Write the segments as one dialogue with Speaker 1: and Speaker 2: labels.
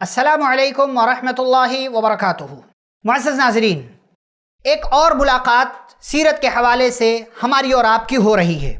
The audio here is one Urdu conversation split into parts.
Speaker 1: السلام علیکم ورحمۃ اللہ وبرکاتہ۔ معزز ناظرین، ایک اور ملاقات سیرت کے حوالے سے ہماری اور آپ کی ہو رہی ہے۔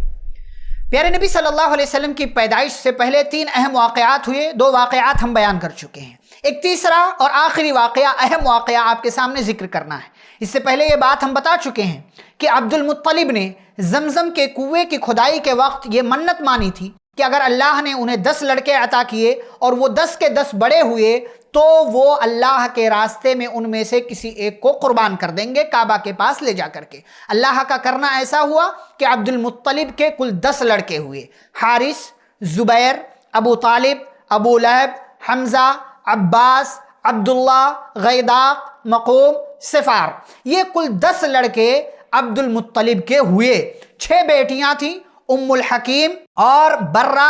Speaker 1: پیارے نبی صلی اللہ علیہ وسلم کی پیدائش سے پہلے 3 اہم واقعات ہوئے، 2 واقعات ہم بیان کر چکے ہیں، ایک تیسرا اور آخری واقعہ، اہم واقعہ آپ کے سامنے ذکر کرنا ہے۔ اس سے پہلے یہ بات ہم بتا چکے ہیں کہ عبد المطلب نے زمزم کے کنویں کی کھدائی کے وقت یہ منت مانی تھی کہ اگر اللہ نے انہیں 10 لڑکے عطا کیے اور وہ 10 کے 10 بڑے ہوئے تو وہ اللہ کے راستے میں ان میں سے کسی ایک کو قربان کر دیں گے، کعبہ کے پاس لے جا کر کے۔ اللہ کا کرنا ایسا ہوا کہ عبد المطلب کے کل 10 لڑکے ہوئے، حارث، زبیر، ابو طالب، ابو لہب، حمزہ، عباس، عبداللہ، غیداق، مقوم، سفار، یہ کل 10 لڑکے عبد المطلب کے ہوئے۔ 6 بیٹیاں تھیں، ام الحکیم اور برہ،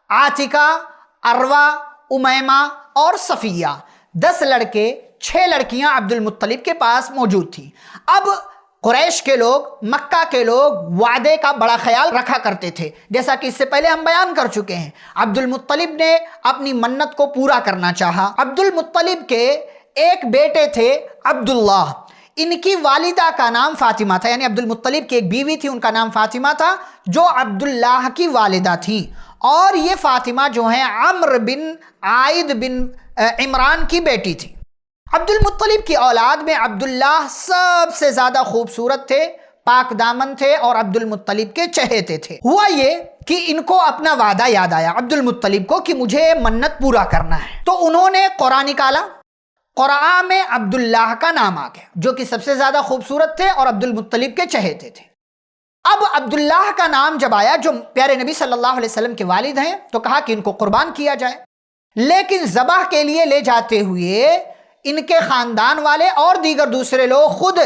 Speaker 1: عاتکہ، عروہ، امیمہ اور صفیہ۔ 10 لڑکے، 6 لڑکیاں عبد المطلب کے پاس موجود تھیں۔ اب قریش کے لوگ، مکہ کے لوگ وعدے کا بڑا خیال رکھا کرتے تھے، جیسا کہ اس سے پہلے ہم بیان کر چکے ہیں۔ عبد المطلب نے اپنی منت کو پورا کرنا چاہا۔ عبد المطلب کے ایک بیٹے تھے عبداللہ، ان کی والدہ کا نام فاطمہ تھا، یعنی عبد المطلب کی ایک بیوی تھی، ان کا نام فاطمہ تھا، جو عبداللہ کی والدہ تھی۔ اور یہ فاطمہ جو ہیں عمرو بن عائد بن عمران کی بیٹی تھی۔ عبد المطلب کی اولاد میں عبداللہ سب سے زیادہ خوبصورت تھے، پاک دامن تھے اور عبد المطلب کے چہیتے تھے۔ ہوا یہ کہ ان کو اپنا وعدہ یاد آیا، عبد المطلب کو، کہ مجھے منت پورا کرنا ہے، تو انہوں نے قرآن نکالا۔ قرآن میں عبداللہ کا نام آ گیا، جو کہ سب سے زیادہ خوبصورت تھے اور عبد المطلب کے چہیتے تھے۔ اب عبداللہ کا نام جب آیا، جو پیارے نبی صلی اللہ علیہ وسلم کے والد ہیں، تو کہا کہ ان کو قربان کیا جائے، لیکن ذبح کے لیے لے جاتے ہوئے ان کے خاندان والے اور دیگر دوسرے لوگ، خود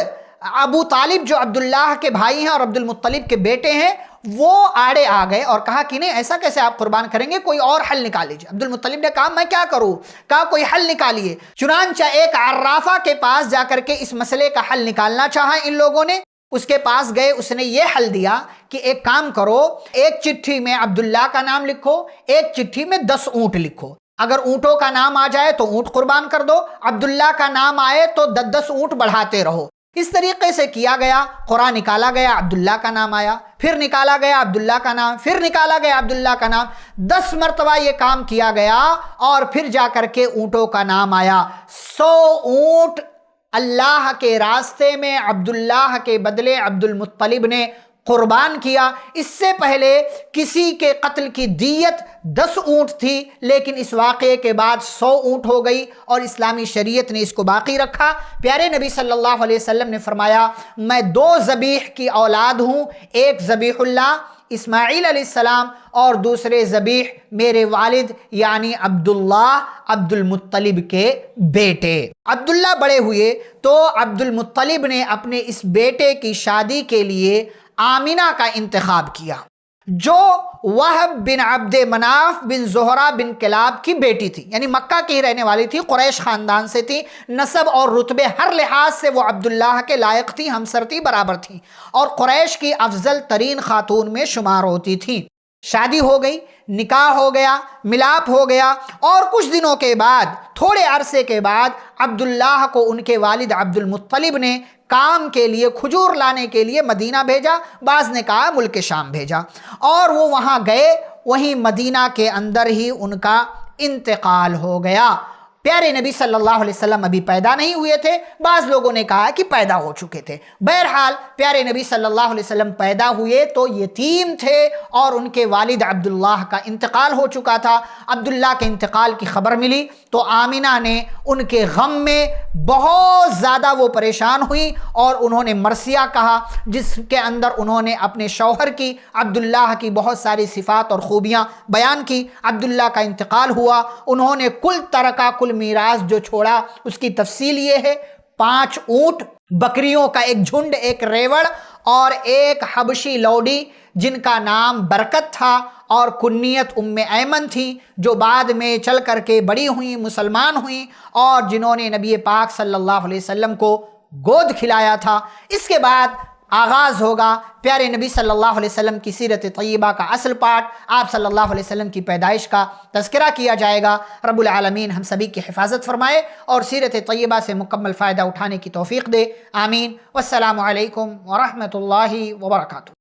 Speaker 1: ابو طالب جو عبداللہ کے بھائی ہیں اور عبد المطلب کے بیٹے ہیں، وہ آڑے آ گئے اور کہا کہ نہیں، ایسا کیسے آپ قربان کریں گے، کوئی اور حل نکال لیجیے۔ عبد المطلب نے کہا میں کیا کروں، کہا کوئی حل نکالیے۔ چنانچہ ایک عرافہ کے پاس جا کر کے اس مسئلے کا حل نکالنا چاہا ان لوگوں نے۔ اس کے پاس گئے، اس نے یہ حل دیا کہ ایک کام کرو، ایک چٹھی میں عبداللہ کا نام لکھو، ایک چٹھی میں 10 اونٹ لکھو۔ اگر اونٹوں کا نام آ جائے تو اونٹ قربان کر دو، عبداللہ کا نام آئے تو 10 اونٹ بڑھاتے رہو۔ اس طریقے سے کیا گیا، قرآن نکالا گیا، عبداللہ کا نام آیا، پھر نکالا گیا عبداللہ کا نام، پھر نکالا گیا عبداللہ کا نام، 10 مرتبہ یہ کام کیا گیا اور پھر جا کر کے اونٹوں کا نام آیا۔ 100 اونٹ اللہ کے راستے میں عبداللہ کے بدلے عبد المطلب نے قربان کیا۔ اس سے پہلے کسی کے قتل کی دیت 10 اونٹ تھی، لیکن اس واقعے کے بعد 100 اونٹ ہو گئی اور اسلامی شریعت نے اس کو باقی رکھا۔ پیارے نبی صلی اللہ علیہ وسلم نے فرمایا میں 2 ذبیح کی اولاد ہوں، ایک ذبیح اللہ اسماعیل علیہ السلام اور دوسرے ذبیح میرے والد یعنی عبداللہ، عبد المطلب کے بیٹے۔ عبداللہ بڑے ہوئے تو عبد المطلب نے اپنے اس بیٹے کی شادی کے لیے آمنہ کا انتخاب کیا، جو وہب بن عبد مناف بن زہرہ بن کلاب کی بیٹی تھی، یعنی مکہ کی رہنے والی تھی، قریش خاندان سے تھی، نسب اور رتبے ہر لحاظ سے وہ عبداللہ کے لائق تھی، ہمسر تھی، برابر تھی، اور قریش کی افضل ترین خاتون میں شمار ہوتی تھی۔ شادی ہو گئی، نکاح ہو گیا، ملاپ ہو گیا، اور کچھ دنوں کے بعد، تھوڑے عرصے کے بعد، عبداللہ کو ان کے والد عبد المطلب نے کام کے لیے، کھجور لانے کے لیے مدینہ بھیجا، بعض نے کہا ملک شام بھیجا، اور وہ وہاں گئے، وہیں مدینہ کے اندر ہی ان کا انتقال ہو گیا۔ پیارے نبی صلی اللہ علیہ وسلم ابھی پیدا نہیں ہوئے تھے، بعض لوگوں نے کہا کہ پیدا ہو چکے تھے۔ بہرحال پیارے نبی صلی اللہ علیہ وسلم پیدا ہوئے تو یتیم تھے اور ان کے والد عبداللہ کا انتقال ہو چکا تھا۔ عبداللہ کے انتقال کی خبر ملی تو آمنہ نے ان کے غم میں بہت زیادہ وہ پریشان ہوئی اور انہوں نے مرثیہ کہا، جس کے اندر انہوں نے اپنے شوہر کی، عبداللہ کی بہت ساری صفات اور خوبیاں بیان کی۔ عبداللہ کا انتقال ہوا، انہوں نے کل ترکہ، کل میراث جو چھوڑا اس کی تفصیل یہ ہے: 5 اونٹ، بکریوں کا ایک جھنڈ، ایک ریوڑ اور ایک حبشی لوڈی جن کا نام برکت تھا اور کنیت ام ایمن تھی، جو بعد میں چل کر کے بڑی ہوئیں، مسلمان ہوئیں اور جنہوں نے نبی پاک صلی اللہ علیہ وسلم کو گود کھلایا تھا۔ اس کے بعد آغاز ہوگا پیارے نبی صلی اللہ علیہ وسلم کی سیرت طیبہ کا اصل پارٹ، آپ صلی اللہ علیہ وسلم کی پیدائش کا تذکرہ کیا جائے گا۔ رب العالمین ہم سبھی کی حفاظت فرمائے اور سیرت طیبہ سے مکمل فائدہ اٹھانے کی توفیق دے، آمین۔ والسلام علیکم ورحمۃ اللہ وبرکاتہ۔